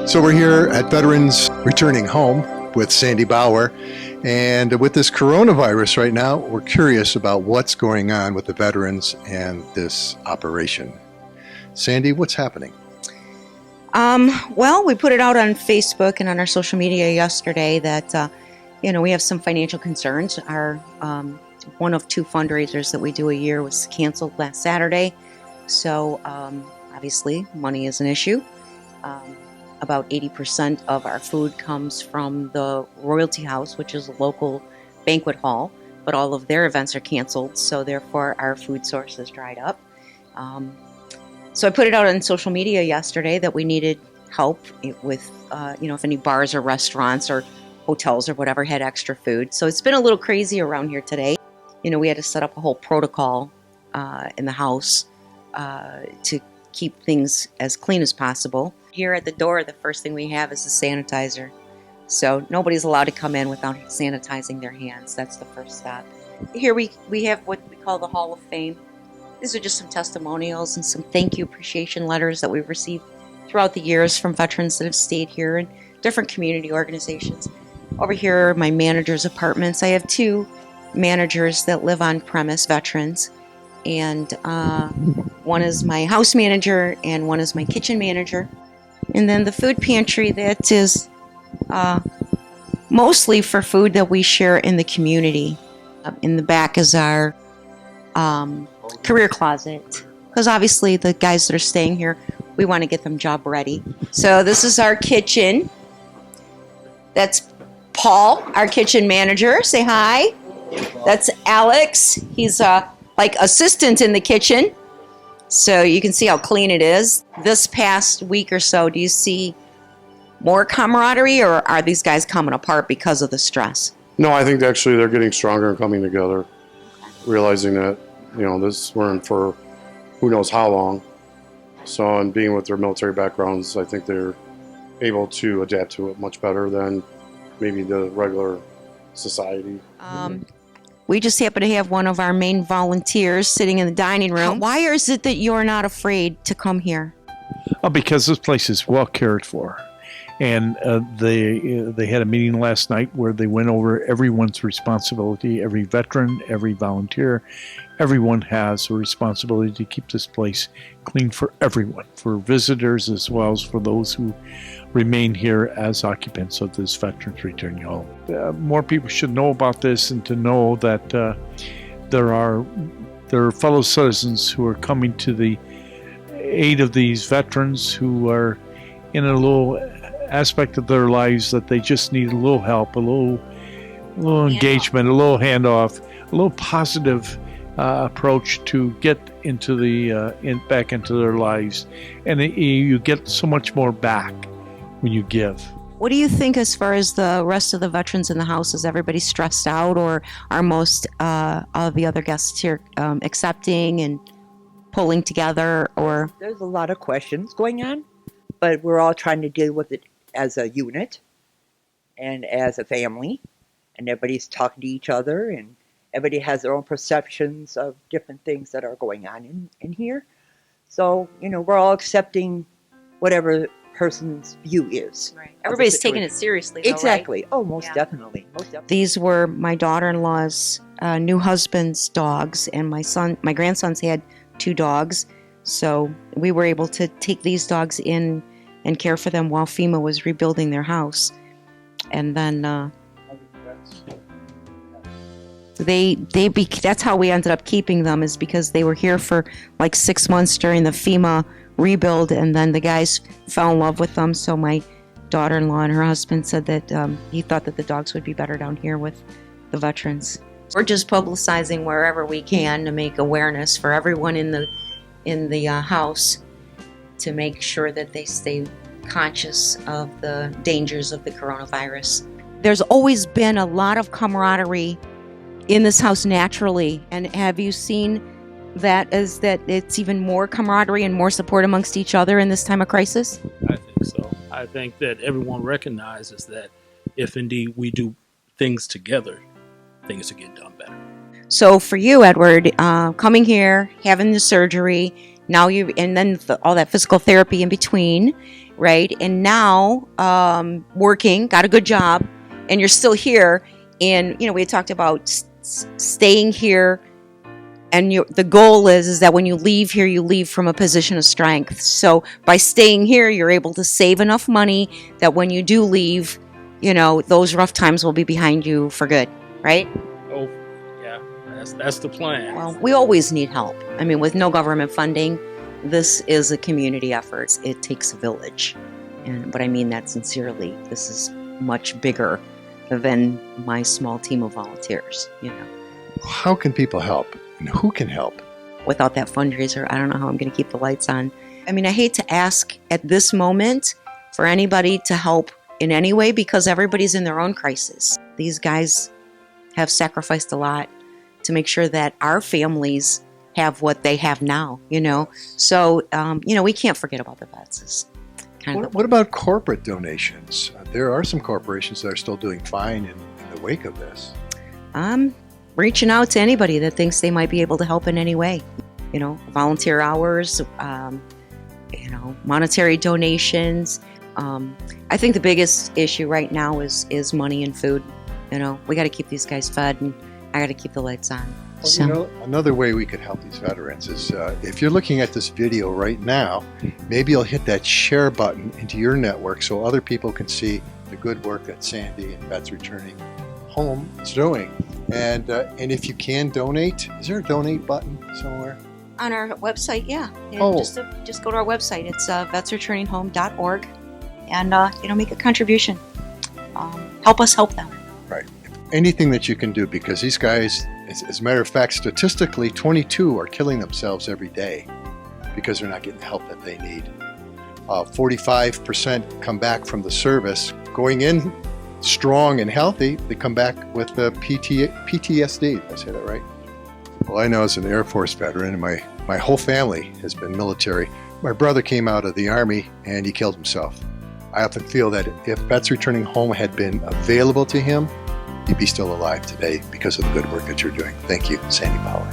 So we're here at Veterans Returning Home with Sandy Bauer. And with this coronavirus right now, we're curious about what's going on with the veterans and this operation. Sandy, what's happening? Well, we put it out on Facebook and on our social media yesterday that, we have some financial concerns. Our one of two fundraisers that we do a year was canceled last Saturday. So, obviously, money is an issue. About 80% of our food comes from the Royalty House, which is a local banquet hall, but all of their events are canceled, so therefore our food source is dried up. So I put it out on social media yesterday that we needed help with, if any bars or restaurants or hotels or whatever had extra food. So it's been a little crazy around here today. We had to set up a whole protocol in the house to keep things as clean as possible. Here at the door, the first thing we have is a sanitizer. So nobody's allowed to come in without sanitizing their hands. That's the first step. Here we have what we call the Hall of Fame. These are just some testimonials and some thank you appreciation letters that we've received throughout the years from veterans that have stayed here and different community organizations. Over here are my manager's apartments. I have two managers that live on premise, veterans. And one is my house manager and one is my kitchen manager. And then the food pantry, that is mostly for food that we share in the community. In the back is our career closet. Because obviously the guys that are staying here, we want to get them job ready. So this is our kitchen. That's Paul, our kitchen manager. Say hi. That's Alex. He's like assistant in the kitchen. So you can see how clean it is. This past week or so, do you see more camaraderie, or are these guys coming apart because of the stress? No, I think actually they're getting stronger and coming together, realizing that, this we're in for who knows how long. So, and being with their military backgrounds, I think they're able to adapt to it much better than maybe the regular society. We just happen to have one of our main volunteers sitting in the dining room. Why is it that you're not afraid to come here? Because this place is well cared for. And they had a meeting last night where they went over everyone's responsibility. Every veteran, every volunteer, everyone has a responsibility to keep this place clean for everyone, for visitors as well as for those who remain here as occupants of this Veterans Returning Home. More people should know about this, and to know that there are fellow citizens who are coming to the aid of these veterans who are in a little aspect of their lives that they just need a little help, a little engagement, a little handoff, a little positive approach to get into back into their lives, and you get so much more back when you give. What do you think as far as the rest of the veterans in the house? Is everybody stressed out, or are most of the other guests here accepting and pulling together? Or there's a lot of questions going on, but we're all trying to deal with it as a unit and as a family, and everybody's talking to each other, and everybody has their own perceptions of different things that are going on in here. So, we're all accepting whatever person's view is. Right. Everybody's taking it seriously, though, exactly. Right? Oh, most definitely. These were my daughter-in-law's new husband's dogs, and my grandsons had 2 dogs. So we were able to take these dogs in and care for them while FEMA was rebuilding their house. And then that's how we ended up keeping them, is because they were here for like 6 months during the FEMA rebuild, and then the guys fell in love with them. So my daughter-in-law and her husband said that he thought that the dogs would be better down here with the veterans. We're just publicizing wherever we can to make awareness for everyone in the house, to make sure that they stay conscious of the dangers of the coronavirus. There's always been a lot of camaraderie in this house naturally, and have you seen that it's even more camaraderie and more support amongst each other in this time of crisis? I think so. I think that everyone recognizes that if indeed we do things together, things will get done better. So for you, Edward, coming here, having the surgery, now and then all that physical therapy in between, right? And now working, got a good job, and you're still here. And we had talked about staying here, and the goal is that when you leave here, you leave from a position of strength. So by staying here, you're able to save enough money that when you do leave, those rough times will be behind you for good, right? Oh, yeah, that's the plan. Well, we always need help. I mean, with no government funding, this is a community effort. It takes a village. But I mean that sincerely. This is much bigger than my small team of volunteers, How can people help? And who can help? Without that fundraiser, I don't know how I'm going to keep the lights on. I mean, I hate to ask at this moment for anybody to help in any way because everybody's in their own crisis. These guys have sacrificed a lot to make sure that our families have what they have now, So, we can't forget about the vets. It's kind of What about corporate donations? There are some corporations that are still doing fine in the wake of this. I'm reaching out to anybody that thinks they might be able to help in any way. Volunteer hours, monetary donations. I think the biggest issue right now is money and food. We got to keep these guys fed, and I got to keep the lights on. So. Another way we could help these veterans is if you're looking at this video right now, maybe you'll hit that share button into your network so other people can see the good work that Sandy and Vets Returning Home is doing. And if you can donate, is there a donate button somewhere? On our website, yeah. Oh. Just go to our website. It's vetsreturninghome.org, and make a contribution. Help us help them. Right. Anything that you can do, because these guys, as a matter of fact, statistically, 22 are killing themselves every day because they're not getting the help that they need. 45% come back from the service, going in strong and healthy. They come back with PTSD. Did I say that right? Well, I know as an Air Force veteran, and my whole family has been military. My brother came out of the Army and he killed himself. I often feel that if Vets Returning Home had been available to him, he'd be still alive today because of the good work that you're doing. Thank you, Sandy Bauer.